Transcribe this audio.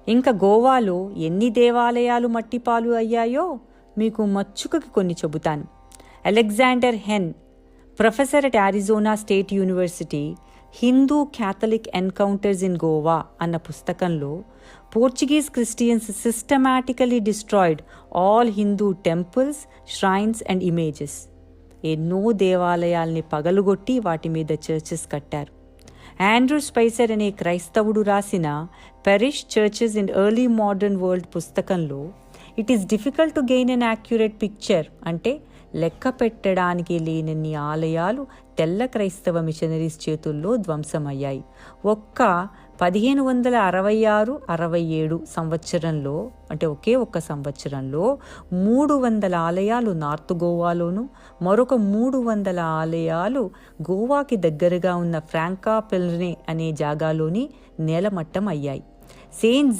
ఇంకా గోవాలో ఎన్ని దేవాలయాలు మట్టిపాలు అయ్యాయో మీకు మచ్చుకకి కొన్ని చెబుతాను. Alexander Henn, professor at Arizona State University, Hindu Catholic encounters in Goa అన్న పుస్తకంలో Portuguese Christians systematically destroyed all Hindu temples, shrines and images. ఎన్నో దేవాలయాల్ని పగలుగొట్టి వాటి మీద చర్చెస్ కట్టారు. ఆండ్రూ స్పైసర్ అనే క్రైస్తవుడు రాసిన parish churches in early modern world పుస్తకంలో it is difficult to gain an accurate picture, అంటే లెక్క పెట్టడానికి లేనన్ని ఆలయాలు తెల్ల క్రైస్తవ మిషనరీస్ చేతుల్లో ధ్వంసమయ్యాయి. ఒక్క 1566-67 సంవత్సరంలో, అంటే ఒకే ఒక్క సంవత్సరంలో 300 ఆలయాలు నార్త్ గోవాలోను, మరొక 300 ఆలయాలు గోవాకి దగ్గరగా ఉన్న ఫ్రాంకా పెల్నే అనే జాగాలోని నేలమట్టం అయ్యాయి. సెయింట్